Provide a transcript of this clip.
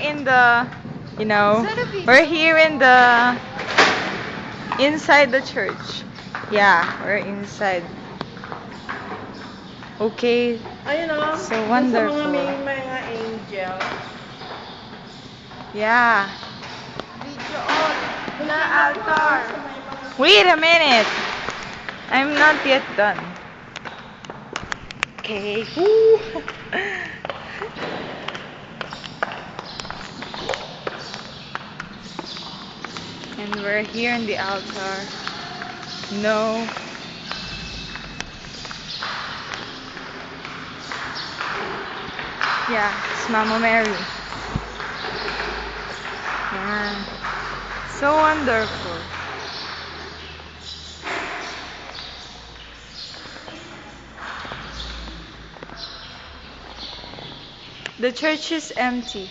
in the, we're here in the, inside the church. Yeah, we're inside. Okay, Ayun o. so Sa wonderful. mga angel. Yeah. Video on. The altar. Wait a minute. I'm not yet done. Okay. Woo. And we're here in the altar. No. Yeah, it's Mama Mary. Yeah. So wonderful. The church is empty.